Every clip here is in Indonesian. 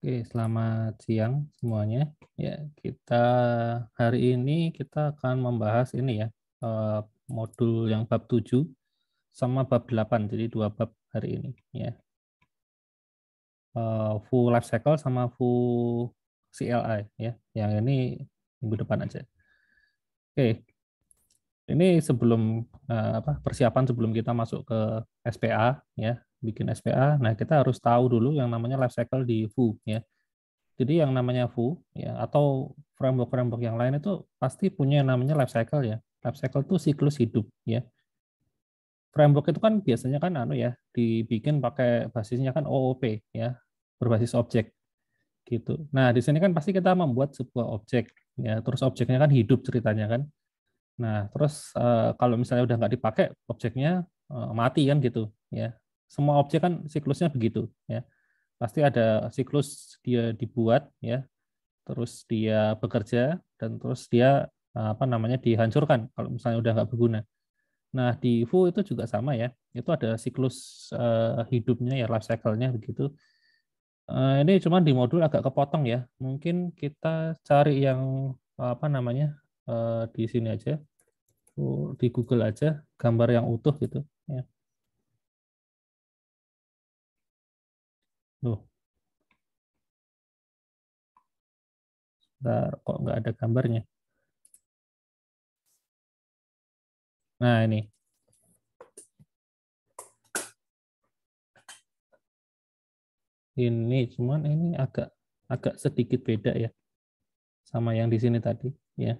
Oke, selamat siang semuanya. Ya, kita hari ini kita akan membahas ini ya, modul yang bab 7 sama bab 8, jadi dua bab hari ini ya. Full life cycle sama full CLI ya. Yang ini minggu depan aja. Oke, ini sebelum persiapan sebelum kita masuk ke SPA ya, bikin SPA. Nah, kita harus tahu dulu yang namanya life cycle di FU ya. Jadi yang namanya FU ya atau framework-framework yang lain itu pasti punya yang namanya life cycle ya. Life cycle itu siklus hidup ya. Framework itu kan biasanya kan dibikin pakai basisnya kan OOP ya, berbasis objek gitu. Nah, di sini kan pasti kita membuat sebuah objek ya, terus objeknya kan hidup ceritanya kan. Nah, terus kalau misalnya udah nggak dipakai objeknya mati kan gitu ya. Semua objek kan siklusnya begitu ya. Pasti ada siklus dia dibuat ya, terus dia bekerja dan terus dia dihancurkan kalau misalnya udah nggak berguna. Nah di FU itu juga sama ya, itu ada siklus hidupnya ya, life cycle-nya begitu. Ini cuma di modul agak kepotong ya, mungkin kita cari yang di sini aja, di Google aja gambar yang utuh gitu ya. Loh, bentar, kok nggak ada gambarnya. Nah ini cuman ini agak agak sedikit beda ya sama yang di sini tadi ya.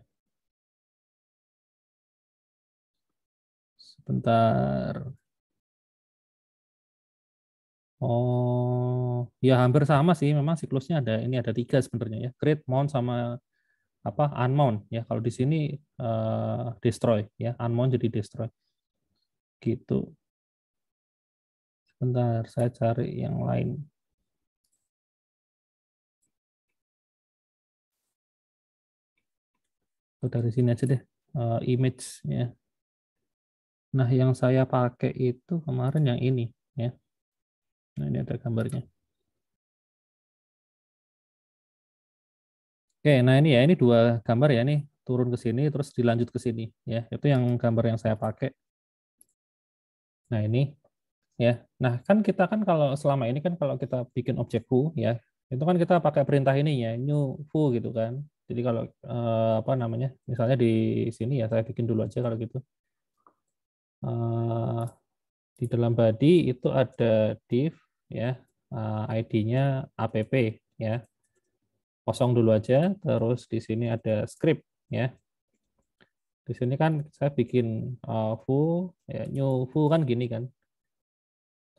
Sebentar. Oh, ya hampir sama sih. Memang siklusnya ada tiga sebenarnya ya. Create, mount sama unmount ya. Kalau di sini destroy ya. Unmount jadi destroy. Gitu. Sebentar, saya cari yang lain. Dari sini aja deh. Image ya. Nah, yang saya pakai itu kemarin yang ini ya. Nah, ini ada gambarnya. Oke, nah ini ya, ini dua gambar ya, nih turun ke sini terus dilanjut ke sini ya. Itu yang gambar yang saya pakai. Nah, ini ya. Nah, kan kita kan kalau selama ini kan kalau kita bikin objek foo ya, itu kan kita pakai perintah ini ya, new foo gitu kan. Jadi kalau misalnya di sini ya saya bikin dulu aja kalau gitu. Eh, di dalam body itu ada div ya, ID-nya app ya. Kosong dulu aja, terus di sini ada script ya. Di sini kan saya bikin foo ya, new foo kan gini kan.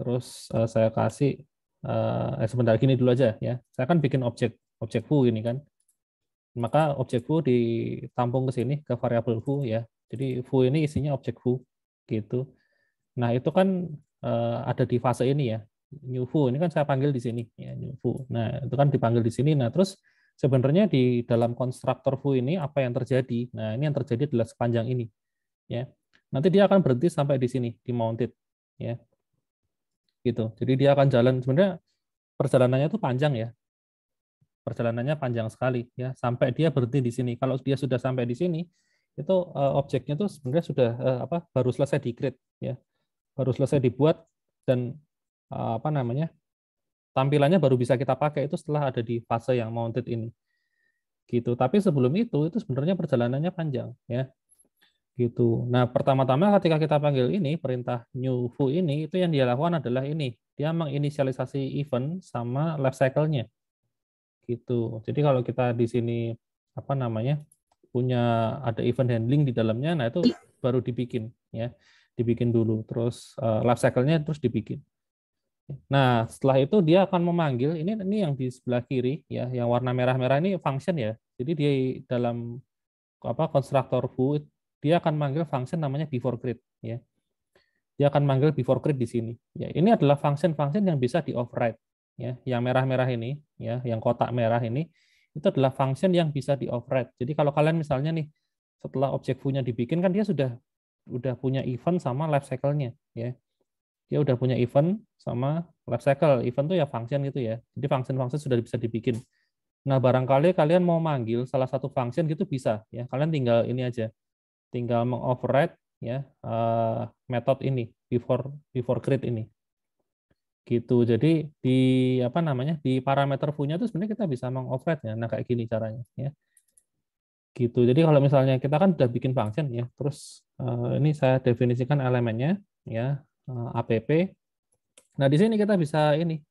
Terus saya kasih sebentar gini dulu aja ya. Saya kan bikin objek foo ini kan. Maka objek foo ditampung ke sini ke variabel foo ya. Jadi foo ini isinya objek foo gitu. Nah, itu kan ada di fase ini ya. New foo ini kan saya panggil di sini ya, new foo. Nah, itu kan dipanggil di sini. Nah, terus sebenarnya di dalam konstruktor foo ini apa yang terjadi? Nah, ini yang terjadi adalah sepanjang ini ya. Nanti dia akan berhenti sampai di sini di mounted ya. Gitu. Jadi dia akan jalan, sebenarnya perjalanannya itu panjang ya. Perjalanannya panjang sekali ya sampai dia berhenti di sini. Kalau dia sudah sampai di sini itu objeknya itu sebenarnya sudah baru selesai di-create ya. Baru selesai dibuat dan tampilannya baru bisa kita pakai itu setelah ada di fase yang mounted ini. Gitu. Tapi sebelum itu sebenarnya perjalanannya panjang ya. Gitu. Nah, pertama-tama ketika kita panggil ini perintah new foo ini itu yang dia lakukan adalah ini. Dia menginisialisasi event sama life cycle-nya. Gitu. Jadi kalau kita di sini punya ada event handling di dalamnya, nah itu baru dibikin ya, dibikin dulu, terus life cycle-nya terus dibikin. Nah setelah itu dia akan memanggil ini yang di sebelah kiri ya, yang warna merah-merah ini function ya. Jadi di dalam konstruktor foo dia akan manggil function namanya before create ya. Dia akan manggil before create di sini. Ya, ini adalah function-function yang bisa di override. Ya, yang merah-merah ini, ya, yang kotak merah ini, itu adalah function yang bisa di override. Jadi kalau kalian misalnya nih setelah objek foo-nya dibikin kan dia sudah punya event sama life cycle-nya, ya. dia udah punya event sama life cycle. Event tuh ya function gitu ya. Jadi function-function sudah bisa dibikin. Nah, barangkali kalian mau manggil salah satu function gitu bisa ya. Kalian tinggal ini aja. Tinggal mengoverride ya metode ini before create ini. Gitu. Jadi di apa namanya? Di parameter foo-nya itu sebenarnya kita bisa mengoverride ya. Nah, kayak gini caranya ya. Gitu. Jadi kalau misalnya kita kan udah bikin function ya, terus ini saya definisikan elemennya ya, app. Nah, di sini kita bisa ini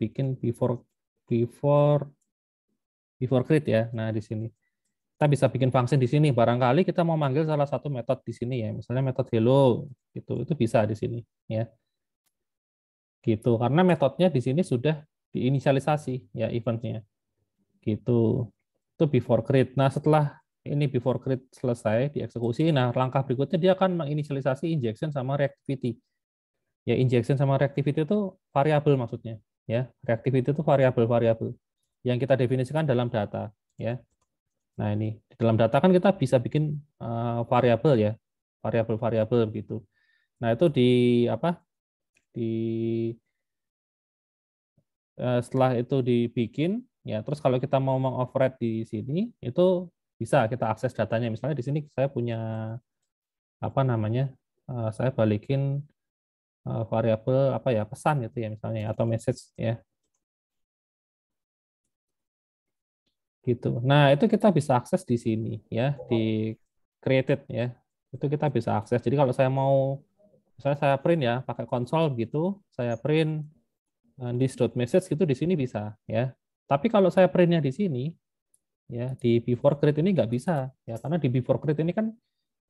bikin before before create ya. Nah, di sini kita bisa bikin function di sini. Barangkali kita mau manggil salah satu metode di sini ya, misalnya metode hello gitu. Itu bisa di sini ya. Gitu. Karena metodenya di sini sudah diinisialisasi ya eventnya. Gitu. Itu before create. Nah, setelah ini before create selesai dieksekusi, nah langkah berikutnya dia akan menginisialisasi injection sama reactivity. Ya, injection sama reactivity itu variabel maksudnya, ya. Reactivity itu variabel-variabel yang kita definisikan dalam data, ya. Nah, ini di dalam data kan kita bisa bikin variabel ya, variabel-variabel gitu. Nah, itu di apa? Di setelah itu dibikin, ya terus kalau kita mau mengoverride di sini, itu bisa kita akses datanya. Misalnya di sini saya punya apa namanya, saya balikin variabel apa ya, pesan gitu ya misalnya, atau message ya gitu. Nah itu kita bisa akses di sini ya, di created ya, itu kita bisa akses. Jadi kalau saya mau, misalnya saya print ya pakai konsol gitu, saya print this.message gitu di sini bisa ya. Tapi kalau saya printnya di sini ya, di before create ini nggak bisa ya, karena di before create ini kan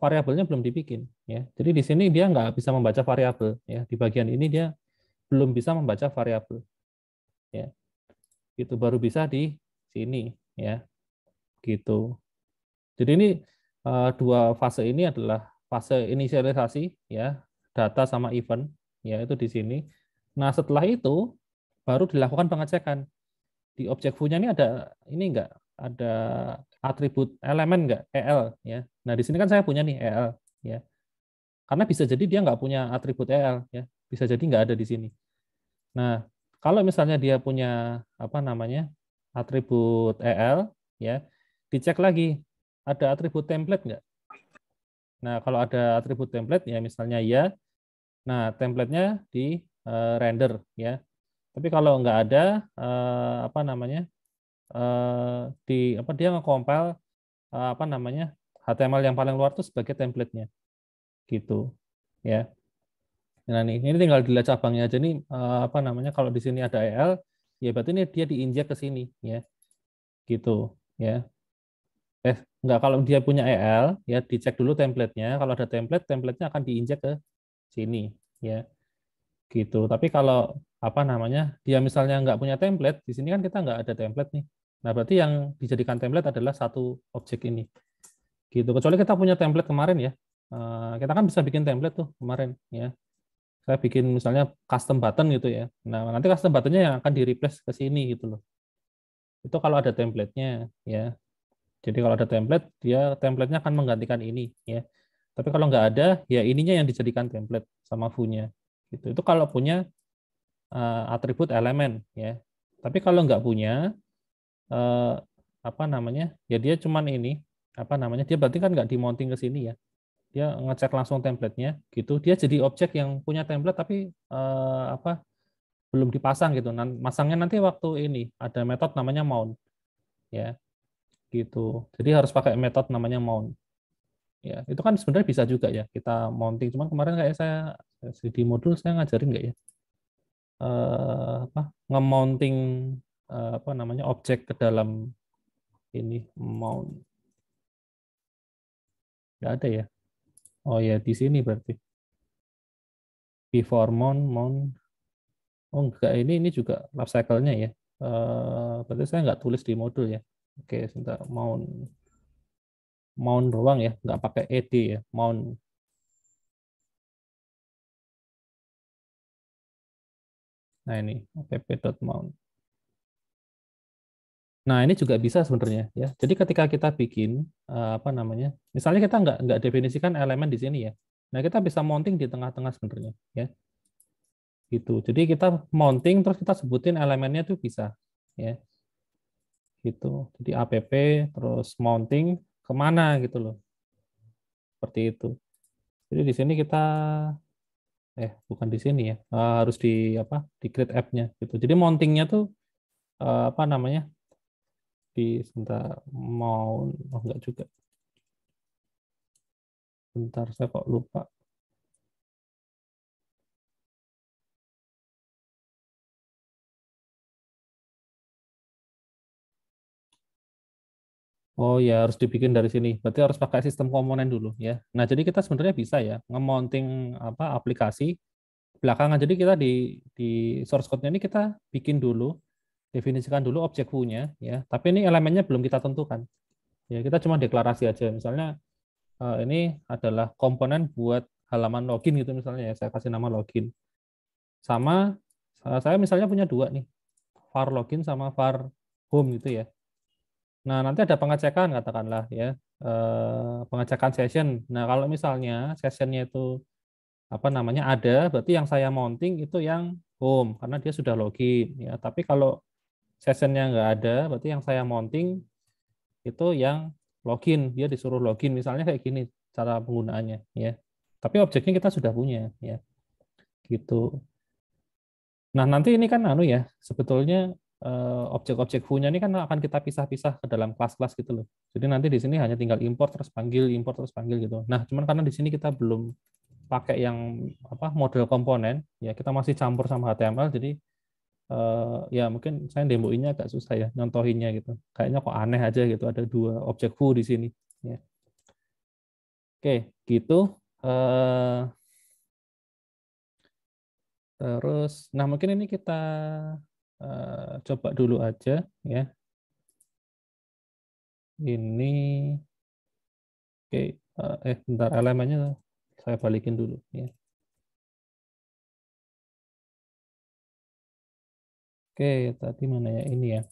variabelnya belum dibikin ya. Jadi di sini dia nggak bisa membaca variabel ya, di bagian ini dia belum bisa membaca variabel ya. Itu baru bisa di sini ya, gitu. Jadi ini dua fase ini adalah fase inisialisasi ya, data sama event ya, itu di sini. Nah, setelah itu baru dilakukan pengecekan. Di objek foo-nya ini ada ini enggak? Ada atribut elemen enggak? EL ya. Nah, di sini kan saya punya nih EL ya. Karena bisa jadi dia nggak punya atribut EL ya. Bisa jadi nggak ada di sini. Nah, kalau misalnya dia punya apa namanya? Atribut EL ya, dicek lagi ada atribut template nggak? Nah, kalau ada atribut template ya misalnya ya, nah template-nya di render ya. Tapi kalau nggak ada apa namanya? Di apa dia nge-compile apa namanya? HTML yang paling luar itu sebagai template-nya gitu ya. Nah, ini tinggal dilihat cabangnya aja nih apa namanya? Kalau di sini ada EL, ya berarti ini dia diinjek ke sini ya. Gitu ya. Enggak, kalau dia punya EL ya dicek dulu template-nya. Kalau ada template, template-nya akan diinjek ke sini ya. Gitu. Tapi kalau apa namanya? Dia misalnya nggak punya template, di sini kan kita nggak ada template nih. Nah, berarti yang dijadikan template adalah satu objek ini. Gitu. Kecuali kita punya template kemarin ya. Kita kan bisa bikin template tuh kemarin ya. Saya bikin misalnya custom button gitu ya. Nah, nanti custom button-nya yang akan di-replace ke sini gitu loh. Itu kalau ada template-nya ya. Jadi kalau ada template, dia template-nya akan menggantikan ini ya. Tapi kalau nggak ada, ya ininya yang dijadikan template sama foo-nya. Gitu. Itu kalau punya atribut elemen ya. Tapi kalau nggak punya apa namanya? Ya dia cuman ini apa namanya? Dia berarti kan nggak di-mounting ke sini ya. Dia ngecek langsung template-nya gitu. Dia jadi objek yang punya template tapi apa? Belum dipasang gitu. Masangnya nanti waktu ini ada metode namanya mount ya. Gitu. Jadi harus pakai metode namanya mount. Ya, itu kan sebenarnya bisa juga ya kita mounting. Cuman kemarin kayak saya di modul saya ngajarin nggak ya apa nge-mounting apa namanya objek ke dalam ini mount, nggak ada ya. Oh ya di sini berarti before mount. Oh enggak, ini juga life cycle-nya ya. Berarti saya nggak tulis di modul ya. Oke, sebentar mount doang ya, nggak pakai ed ya, mount. Nah ini app.mount. Nah, ini juga bisa sebenarnya ya. Jadi ketika kita bikin apa namanya? Misalnya kita nggak definisikan elemen di sini ya. Nah, kita bisa mounting di tengah-tengah sebenarnya ya. gitu. Jadi kita mounting terus kita sebutin elemennya tuh bisa, ya, gitu. Jadi app terus mounting kemana gitu loh, seperti itu. Jadi di sini kita bukan di sini ya, harus di apa, di create app-nya gitu. Jadi mountingnya tuh apa namanya, di sebentar, mau oh enggak juga, bentar saya kok lupa. Oh ya, harus dibikin dari sini. Berarti harus pakai sistem komponen dulu ya. Nah, jadi kita sebenarnya bisa ya nge-mounting apa aplikasi belakangan. Jadi kita di source code-nya ini kita bikin dulu, definisikan dulu objek view-nya ya. Tapi ini elemennya belum kita tentukan. Ya, kita cuma deklarasi aja. Misalnya ini adalah komponen buat halaman login gitu misalnya ya. Saya kasih nama login. Sama saya misalnya punya dua nih, var login sama var home gitu ya. Nah, nanti ada pengecekan katakanlah ya, pengecekan session. Nah, kalau misalnya sessionnya itu apa namanya ada, berarti yang saya mounting itu yang home karena dia sudah login ya. Tapi kalau sessionnya nggak ada, berarti yang saya mounting itu yang login. Dia disuruh login misalnya kayak gini cara penggunaannya ya. Tapi objeknya kita sudah punya ya, gitu. Nah, nanti ini kan anu ya, sebetulnya objek-objek view-nya ini kan akan kita pisah-pisah ke dalam kelas-kelas gitu loh. Jadi nanti di sini hanya tinggal import terus panggil gitu. Nah, cuman karena di sini kita belum pakai yang apa model komponen, ya kita masih campur sama HTML, jadi ya mungkin saya demoinnya agak susah ya, nyontohinnya gitu. Kayaknya kok aneh aja gitu, ada dua objek view di sini. Ya. Oke, gitu. Eh, Terus, nah mungkin ini kita coba dulu aja ya. Ini, oke, bentar elemennya saya balikin dulu ya. Oke, tadi mana ya ini ya,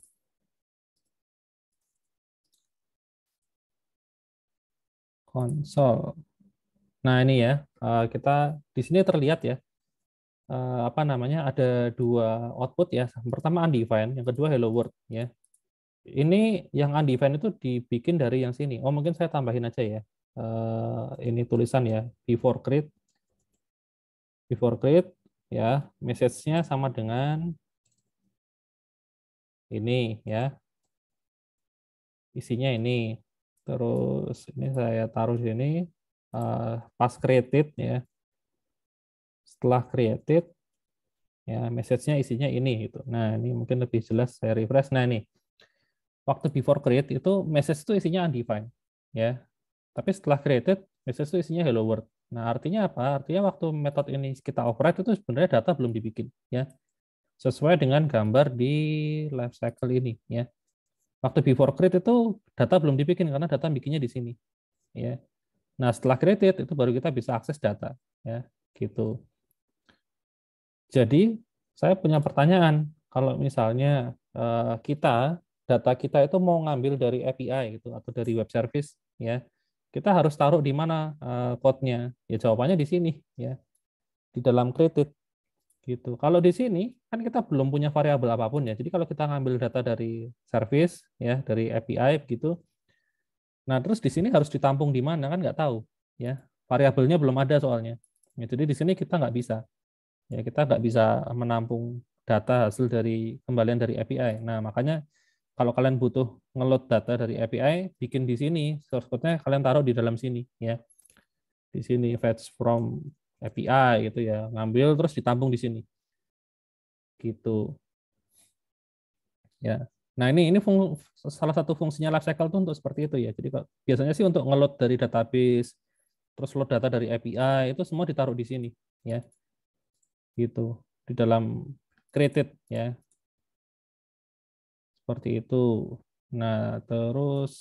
konsol. Nah ini ya, kita di sini terlihat ya, apa namanya, ada dua output ya. Yang pertama undefined, yang kedua hello world ya. Ini yang undefined itu dibikin dari yang sini. Oh mungkin saya tambahin aja ya. Ini tulisan ya, before create ya, message-nya sama dengan ini ya, isinya ini. Terus ini saya taruh di sini pas created ya. Setelah created ya, message-nya isinya ini gitu. Nah, ini mungkin lebih jelas saya refresh. Nah, ini waktu before create itu message itu isinya undefined ya. Tapi setelah created message itu isinya hello world. Nah, artinya apa? Artinya waktu metode ini kita override itu sebenarnya data belum dibikin ya. Sesuai dengan gambar di life cycle ini ya. Waktu before create itu data belum dibikin karena data bikinnya di sini ya. Nah, setelah created itu baru kita bisa akses data ya, gitu. Jadi, saya punya pertanyaan, kalau misalnya data kita itu mau ngambil dari API gitu atau dari web service ya, kita harus taruh di mana code-nya? Ya jawabannya di sini ya, di dalam created gitu. Kalau di sini kan kita belum punya variabel apapun ya. Jadi kalau kita ngambil data dari service ya, dari API gitu, nah terus di sini harus ditampung di mana kan nggak tahu ya. Variabelnya belum ada soalnya. Ya, jadi di sini kita nggak bisa. Ya, kita nggak bisa menampung data hasil dari kembalian dari API. Nah, makanya kalau kalian butuh ngeload data dari API, bikin di sini, source code-nya kalian taruh di dalam sini ya. Di sini fetch from API gitu ya, ngambil terus ditampung di sini. Gitu. Ya. Nah, ini salah satu fungsinya lifecycle itu untuk seperti itu ya. Jadi biasanya sih untuk ngeload dari database, terus load data dari API itu semua ditaruh di sini ya. Gitu. Di dalam created ya. Seperti itu. Nah, terus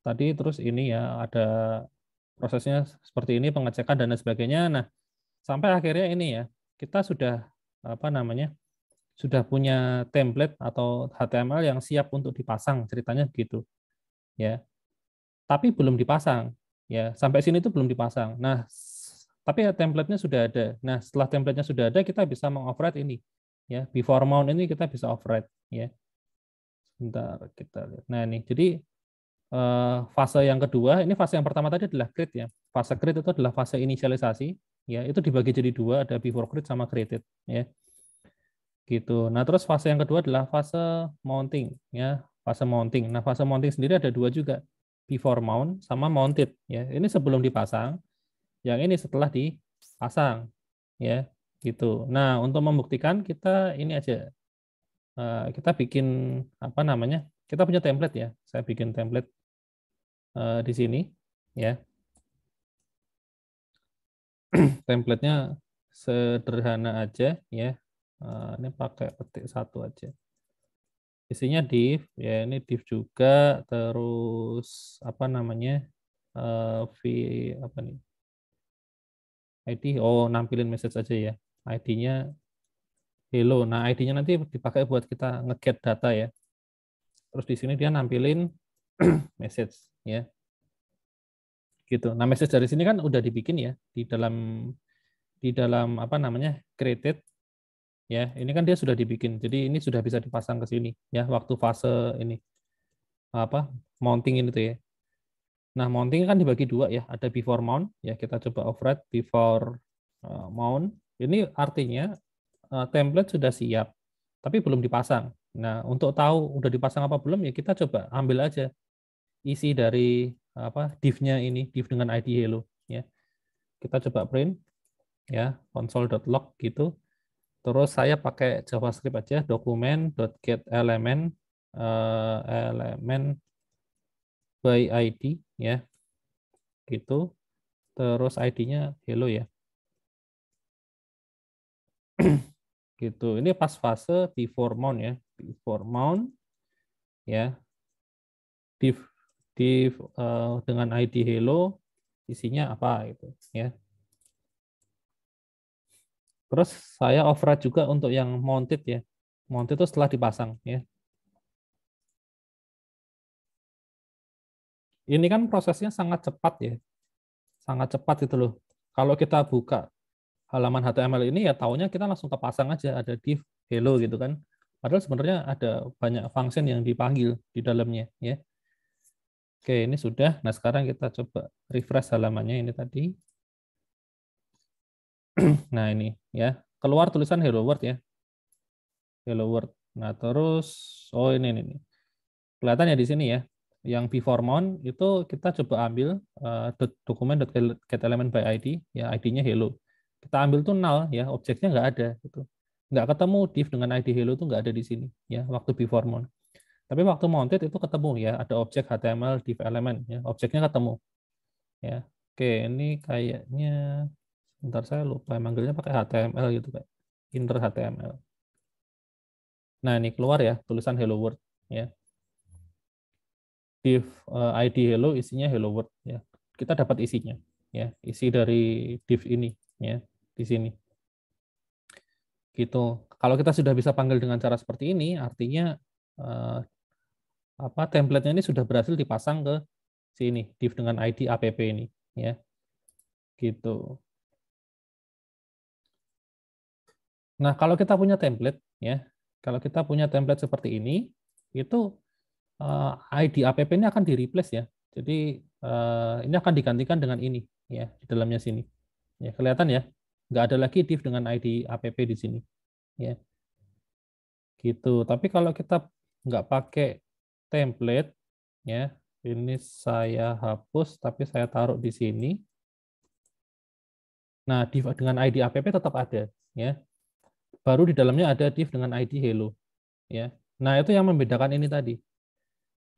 tadi terus ini ya ada prosesnya seperti ini, pengecekan dan lain sebagainya. Nah, sampai akhirnya ini ya, kita sudah apa namanya? Sudah punya template atau HTML yang siap untuk dipasang, ceritanya begitu. Ya. Tapi belum dipasang. Ya, sampai sini itu belum dipasang. Nah, Tapi ya template-nya sudah ada. Nah, setelah template-nya sudah ada, kita bisa mengoverride ini. Ya, before mount ini kita bisa override. Ya, sebentar kita lihat. Nah, ini jadi fase yang kedua, ini fase yang pertama tadi adalah create ya. Fase create itu adalah fase inisialisasi. Ya, itu dibagi jadi dua, ada before create sama created. Ya, gitu. Nah, terus fase yang kedua adalah fase mounting. Ya, fase mounting. Nah, fase mounting sendiri ada dua juga, before mount sama mounted. Ya, ini sebelum dipasang. Yang ini setelah dipasang, ya, gitu. Nah, untuk membuktikan kita ini aja, kita bikin apa namanya? Kita punya template ya. Saya bikin template di sini, ya. Templatenya sederhana aja, ya. Ini pakai petik satu aja. Isinya div, ya ini div juga, terus apa namanya? V apa nih? ID, oh nampilin message aja ya. ID-nya hello. Nah, ID-nya nanti dipakai buat kita nge-get data ya. Terus di sini dia nampilin message ya. Gitu. Nah, message dari sini kan udah dibikin ya di dalam apa namanya? Created ya. Ini kan dia sudah dibikin. Jadi ini sudah bisa dipasang ke sini ya waktu fase ini apa? Mounting ini tuh ya. Nah, mounting kan dibagi dua ya. Ada before mount ya, kita coba override before mount. Ini artinya template sudah siap, tapi belum dipasang. Nah, untuk tahu udah dipasang apa belum ya kita coba ambil aja isi dari apa div-nya ini, div dengan ID hello ya. Kita coba print ya, console.log gitu. Terus saya pakai JavaScript aja, dokumen.getElement element by ID ya, gitu. Terus ID-nya hello ya. Gitu. Ini pas fase before mount ya. Before mount ya. Div dengan ID hello isinya apa gitu ya. Terus saya override juga untuk yang mounted ya. Mounted itu setelah dipasang ya. Ini kan prosesnya sangat cepat ya. Sangat cepat itu loh. Kalau kita buka halaman HTML ini ya taunya kita langsung kepasang aja ada div hello gitu kan. Padahal sebenarnya ada banyak function yang dipanggil di dalamnya ya. Oke, ini sudah. Nah, sekarang kita coba refresh halamannya ini tadi. Nah, ini ya. Keluar tulisan hello world ya. Hello world. Nah, terus oh ini. Kelihatan ya di sini ya. Yang before mount itu kita coba ambil dokumen.getElement by ID ya, ID-nya hello. Kita ambil tuh null ya, objeknya nggak ada gitu. Nggak ketemu div dengan ID hello tuh nggak ada di sini ya waktu before mount. Tapi waktu mounted itu ketemu ya, ada objek HTML div element ya, objeknya ketemu ya. Oke, ini kayaknya bentar saya lupa manggilnya pakai HTML gitu kayak inner HTML. Nah, ini keluar ya tulisan hello world ya. Div ID hello isinya hello world ya. Kita dapat isinya ya, isi dari div ini ya di sini. Gitu. Kalau kita sudah bisa panggil dengan cara seperti ini, artinya apa template-nya ini sudah berhasil dipasang ke sini div dengan ID app ini ya. Gitu. Nah, kalau kita punya template ya, kalau kita punya template seperti ini, itu ID app ini akan di-replace ya. Jadi ini akan digantikan dengan ini ya di dalamnya sini. Ya, kelihatan ya? Nggak ada lagi div dengan ID app di sini. Ya, gitu. Tapi kalau kita nggak pakai template, ya, ini saya hapus, tapi saya taruh di sini. Nah, div dengan ID app tetap ada, ya. Baru di dalamnya ada div dengan ID hello, ya. Nah, itu yang membedakan ini tadi,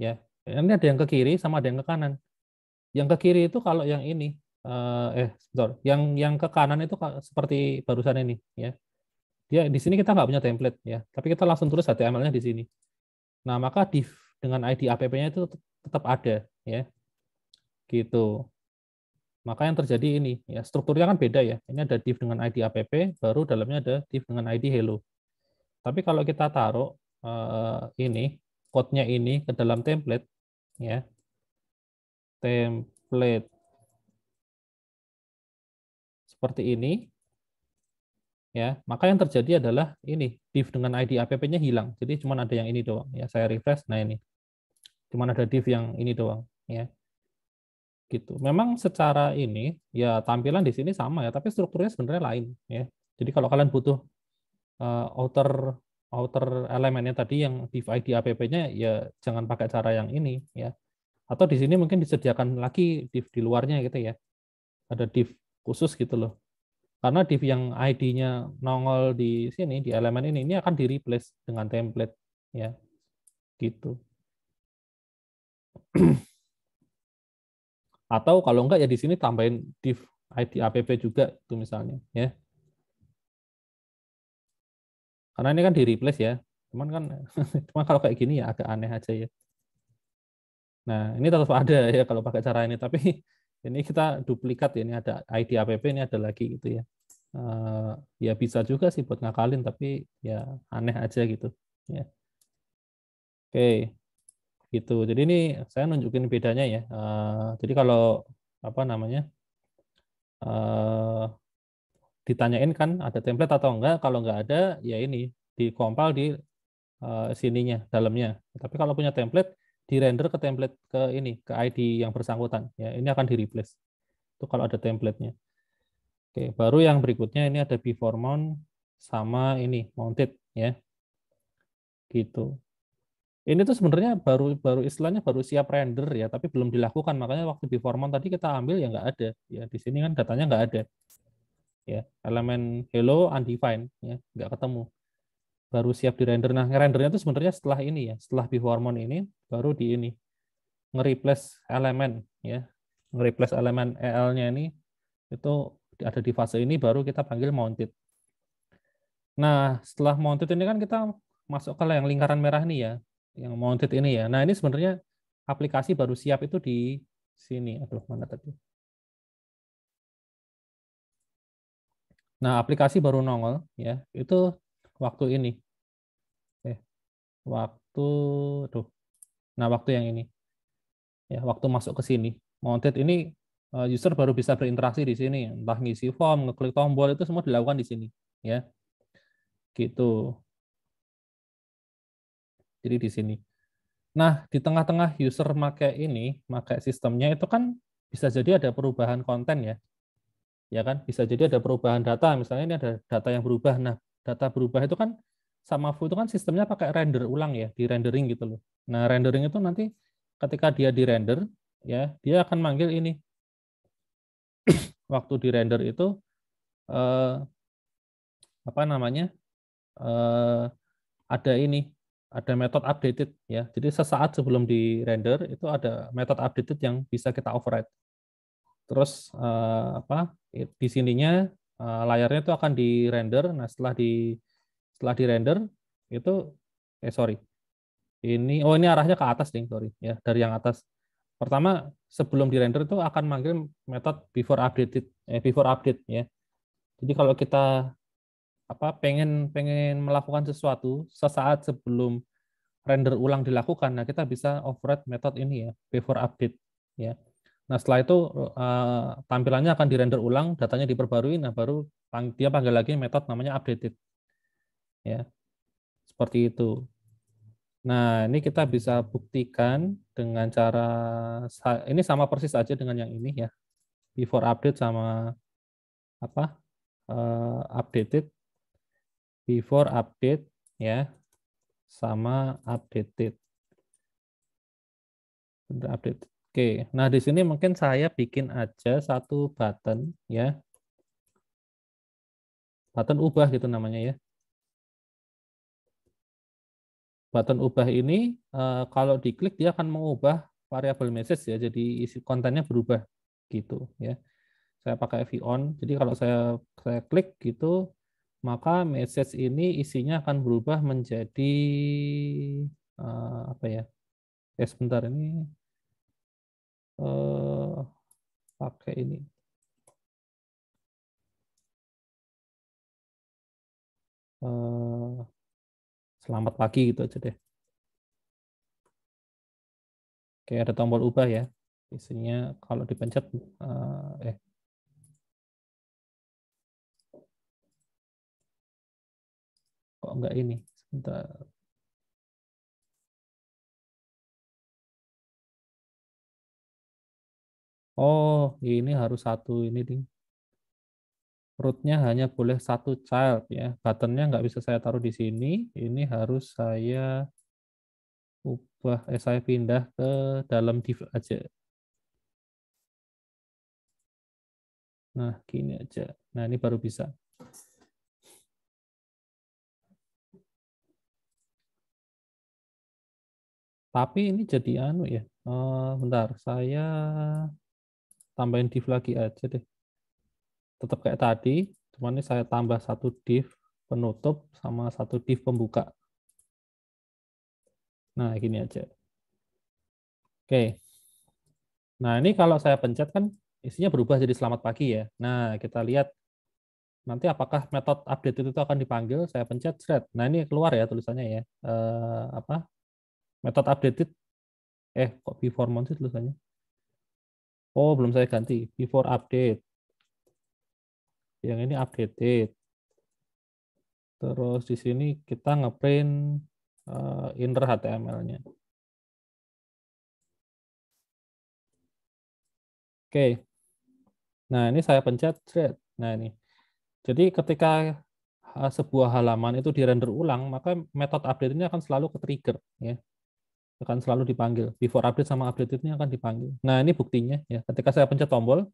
ya. Ini ada yang ke kiri sama ada yang ke kanan. Yang ke kiri itu kalau yang ini, sebentar, yang ke kanan itu seperti barusan ini, ya. Dia di sini kita nggak punya template, ya. Tapi kita langsung tulis HTML-nya di sini. Nah, maka div dengan ID app-nya itu tetap ada, ya. Gitu. Maka yang terjadi ini, ya strukturnya kan beda ya. Ini ada div dengan ID app, baru dalamnya ada div dengan ID hello. Tapi kalau kita taruh ini code-nya ini ke dalam template, ya template seperti ini, ya, maka yang terjadi adalah ini div dengan ID app-nya hilang. Jadi cuma ada yang ini doang. Ya, saya refresh. Nah ini, cuma ada div yang ini doang. Ya, gitu. Memang secara ini ya tampilan di sini sama ya, tapi strukturnya sebenarnya lain. Ya, jadi kalau kalian butuh outer outer elemennya tadi yang div ID app-nya ya jangan pakai cara yang ini ya. Atau di sini mungkin disediakan lagi div di luarnya gitu ya. Ada div khusus gitu loh. Karena div yang ID-nya nongol di sini di elemen ini akan di replace dengan template ya gitu. Atau kalau enggak ya di sini tambahin div ID app juga itu misalnya ya. Karena ini kan di replace ya. Cuman kan cuma kalau kayak gini ya agak aneh aja ya. Nah, ini tetap ada ya kalau pakai cara ini, tapi ini kita duplikat ya, ini ada ID app, ini ada lagi gitu ya. Ya bisa juga sih buat ngakalin, tapi ya aneh aja gitu. Ya. Oke, gitu. Jadi ini saya nunjukin bedanya ya. Jadi kalau apa namanya ditanyain kan ada template atau enggak, kalau enggak ada ya ini dikompil di sininya dalamnya. Tapi kalau punya template di render ke template ke ini ke ID yang bersangkutan ya ini akan di replace itu kalau ada template-nya. Oke, baru yang berikutnya ini ada before mount sama ini mounted ya gitu. Ini tuh sebenarnya baru baru istilahnya baru siap render ya tapi belum dilakukan, makanya waktu before mount tadi kita ambil ya nggak ada ya, di sini kan datanya nggak ada ya, elemen hello undefined ya nggak ketemu, baru siap di render. Nah rendernya itu sebenarnya setelah ini ya, setelah before mount ini baru di ini nge-replace elemen ya, nge-replace elemen EL-nya ini itu ada di fase ini baru kita panggil mounted. Nah, setelah mounted ini kan kita masuk ke yang lingkaran merah nih ya, yang mounted ini ya. Nah, ini sebenarnya aplikasi baru siap itu di sini. Aduh, mana tadi? Nah, aplikasi baru nongol ya, itu waktu ini. Waktu tuh. Nah, waktu yang ini. Ya, waktu masuk ke sini. Mounted ini user baru bisa berinteraksi di sini, entah ngisi form, ngeklik tombol itu semua dilakukan di sini, ya. Gitu. Jadi di sini. Nah, di tengah-tengah user make ini, make sistemnya itu kan bisa jadi ada perubahan konten ya. Ya kan? Bisa jadi ada perubahan data, misalnya ini ada data yang berubah. Nah, data berubah itu kan sama Foo itu kan sistemnya pakai render ulang ya, di rendering gitu loh. Nah, rendering itu nanti ketika dia di render ya, dia akan manggil ini. Waktu di render itu eh, apa namanya? Eh, ada ini, ada metode updated ya. Jadi sesaat sebelum di render itu ada metode updated yang bisa kita override. Terus apa? Di sininya layarnya itu akan di render. Nah, setelah di render itu sorry. Ini arahnya ke atas nih, sorry ya, dari yang atas. Pertama, sebelum di render itu akan manggil metode before update ya. Jadi kalau kita apa pengen pengen melakukan sesuatu sesaat sebelum render ulang dilakukan, nah kita bisa override metode ini ya, before update ya. Nah setelah itu tampilannya akan dirender ulang, datanya diperbarui, nah baru dia panggil lagi metode namanya updated ya, seperti itu. Nah ini kita bisa buktikan dengan cara ini sama persis aja dengan yang ini ya, before update sama apa updated, before update ya sama updated. Update. Oke, nah di sini mungkin saya bikin aja satu button ya, button ubah gitu namanya ya. Button ubah ini kalau diklik dia akan mengubah variabel message ya, jadi isi kontennya berubah gitu ya. Saya pakai on, jadi kalau saya klik gitu, maka message ini isinya akan berubah menjadi apa ya? Sebentar ini pakai ini. Eh, Selamat pagi gitu aja deh. Kayak ada tombol ubah ya. Isinya kalau dipencet kok enggak ini? Sebentar. Oh, ini harus satu ini, Ding. Rootnya hanya boleh satu child ya. Buttonnya nggak bisa saya taruh di sini. Ini harus saya pindah ke dalam div aja. Nah, gini aja. Nah, ini baru bisa. Tapi ini jadi anu ya. Bentar, saya tambahin div lagi aja deh. Tetap kayak tadi, cuman ini saya tambah satu div penutup sama satu div pembuka. Nah, gini aja. Oke. Nah, ini kalau saya pencet kan isinya berubah jadi selamat pagi ya. Nah, kita lihat nanti apakah metode update itu akan dipanggil. Saya pencet thread. Nah, ini keluar ya tulisannya ya. Apa? Metode updated. Kok before month sih tulisannya? Oh, belum saya ganti. Before update. Yang ini updated. Terus di sini kita ngeprint inner HTML-nya. Oke. Nah, ini saya pencet thread. Nah, ini. Jadi ketika sebuah halaman itu dirender ulang, maka metode update ini akan selalu ke-trigger ya. Akan selalu dipanggil. Before update sama update ini akan dipanggil. Nah, ini buktinya ya. Ketika saya pencet tombol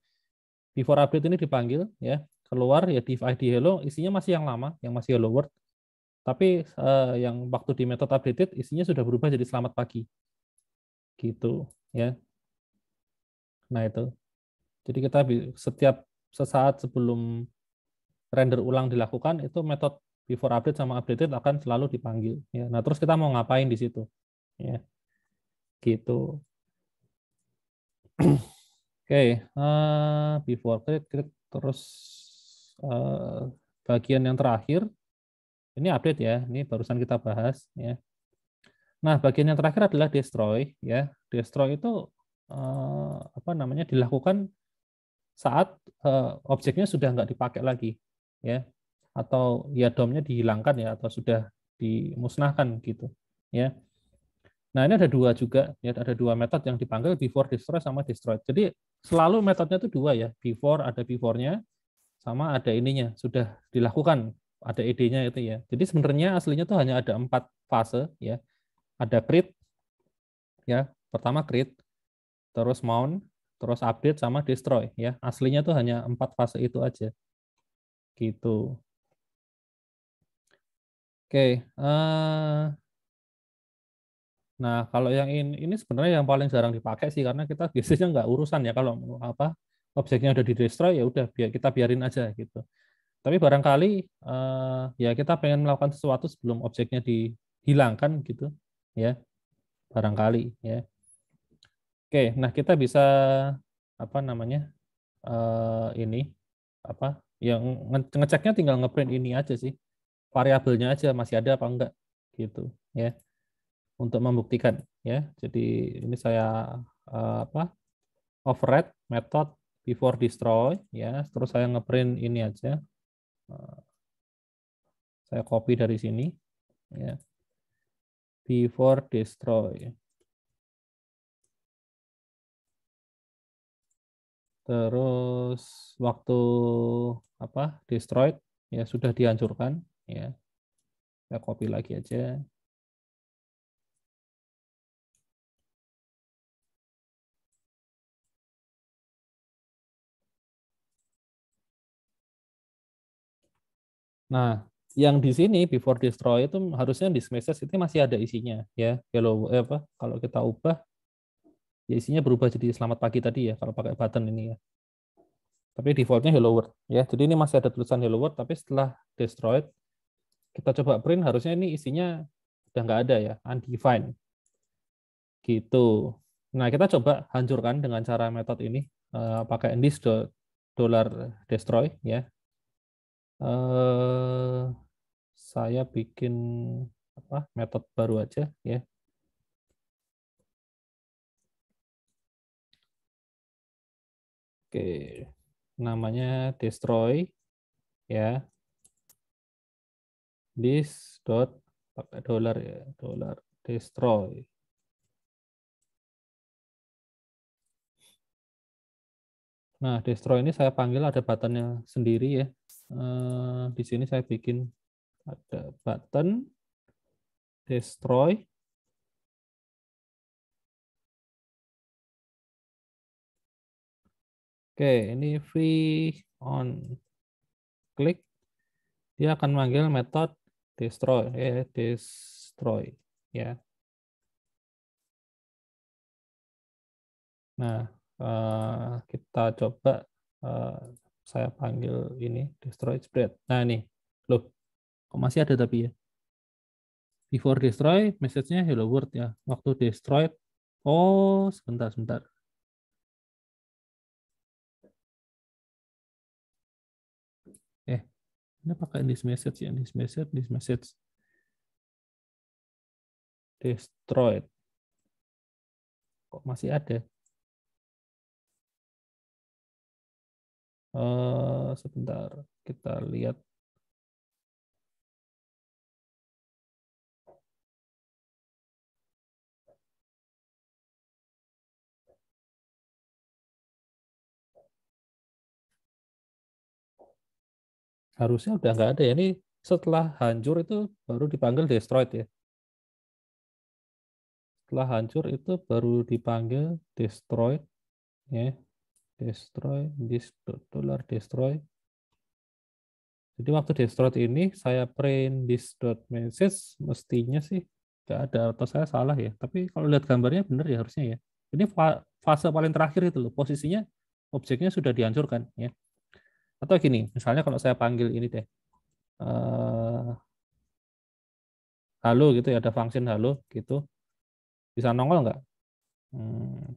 before update ini dipanggil ya, keluar ya div ID hello, isinya masih yang lama, yang masih hello world. Tapi yang waktu di metode updated isinya sudah berubah jadi selamat pagi. Gitu ya. Nah, itu. Jadi kita setiap sesaat sebelum render ulang dilakukan itu metode before update sama updated akan selalu dipanggil ya. Nah, terus kita mau ngapain di situ ya. Gitu. Oke, before klik terus bagian yang terakhir ini update ya. Ini barusan kita bahas ya. Nah, bagian yang terakhir adalah destroy ya. Destroy itu apa namanya dilakukan saat objeknya sudah nggak dipakai lagi ya, atau ya DOM-nya dihilangkan ya, atau sudah dimusnahkan gitu ya. Nah, ini ada dua juga ya, ada dua metode yang dipanggil before destroy sama destroy. Jadi selalu metodenya itu dua ya, before ada before-nya sama ada ininya sudah dilakukan, ada id-nya itu ya. Jadi sebenarnya aslinya tuh hanya ada 4 fase ya. Ada create ya, pertama create, terus mount, terus update sama destroy ya. Aslinya tuh hanya 4 fase itu aja. Gitu. Oke, nah kalau yang ini sebenarnya yang paling jarang dipakai sih karena kita biasanya nggak urusan ya kalau apa objeknya udah di destroy ya udah kita biarin aja gitu. Tapi barangkali ya kita pengen melakukan sesuatu sebelum objeknya dihilangkan gitu ya, barangkali ya. Oke, nah kita bisa apa namanya ini apa yang ngeceknya tinggal ngeprint ini aja sih, variabelnya aja masih ada apa enggak gitu ya, untuk membuktikan ya. Jadi ini saya apa override method before destroy ya, terus saya ngeprint ini aja. Saya copy dari sini ya, before destroy. Terus waktu apa destroyed ya sudah dihancurkan ya. Saya copy lagi aja. Nah, yang di sini before destroy itu harusnya di message itu masih ada isinya ya. Hello apa kalau kita ubah ya isinya berubah jadi selamat pagi tadi ya kalau pakai button ini ya. Tapi defaultnya hello world ya. Jadi ini masih ada tulisan hello world tapi setelah destroyed kita coba print harusnya ini isinya udah nggak ada ya, undefined. Gitu. Nah, kita coba hancurkan dengan cara metode ini pakai dollar destroy ya. Eh saya bikin apa metode baru aja ya. Oke. Namanya destroy ya. this dot pakai dolar ya, dolar destroy. Nah, destroy ini saya panggil ada buttonnya sendiri ya. Di sini saya bikin ada button destroy. Oke, ini free on klik, dia akan manggil metode destroy, destroy ya. Nah, kita coba saya panggil ini destroy spread. Nah ini, loh, kok masih ada tapi ya. Before destroy, message-nya hello world ya. Waktu destroy, oh sebentar, sebentar. Ini pakai this message ya, this message destroyed. Kok masih ada? Sebentar, kita lihat. Harusnya udah nggak ada ya. Ini setelah hancur itu baru dipanggil destroyed ya. Setelah hancur itu baru dipanggil destroyed ya. Destroy this dollar destroy. Jadi waktu destroyed ini saya print this dot message, mestinya sih nggak ada, atau saya salah ya. Tapi kalau lihat gambarnya benar ya harusnya ya. Ini fase paling terakhir itu loh, posisinya objeknya sudah dihancurkan ya. Atau gini, misalnya kalau saya panggil ini deh, halo gitu ya, ada function halo gitu, bisa nongol nggak? Hmm,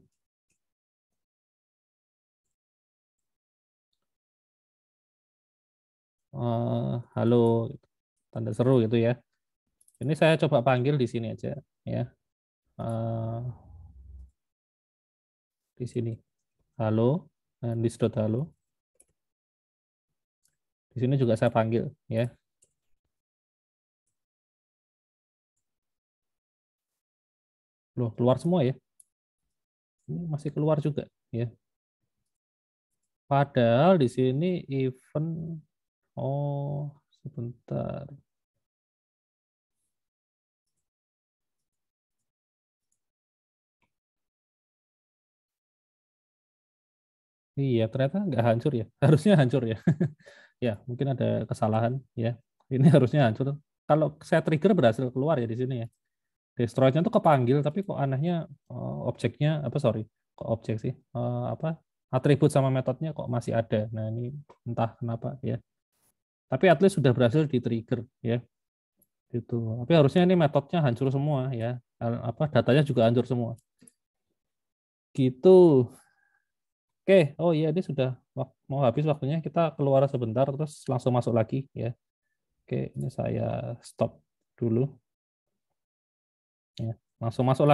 halo, gitu. Tanda seru gitu ya. Ini saya coba panggil di sini aja ya. Eh, di sini, halo, this dot halo. Di sini juga saya panggil ya. Loh, keluar semua ya. Ini masih keluar juga ya. Padahal di sini event, oh sebentar. Iya, ternyata nggak hancur ya. Harusnya hancur ya. Ya, mungkin ada kesalahan ya. Ini harusnya hancur. Kalau saya trigger berhasil keluar ya di sini ya. Destroy-nya tuh kepanggil, tapi kok anehnya objeknya apa sorry, kok objek sih? Apa atribut sama metodenya kok masih ada. Nah, ini entah kenapa ya. Tapi at least sudah berhasil di trigger ya. Gitu. Tapi harusnya ini metodenya hancur semua ya. Apa datanya juga hancur semua. Gitu. Oke, oh iya ini sudah mau habis waktunya. Kita keluar sebentar terus langsung masuk lagi ya. Oke, ini saya stop dulu ya. Langsung masuk lagi.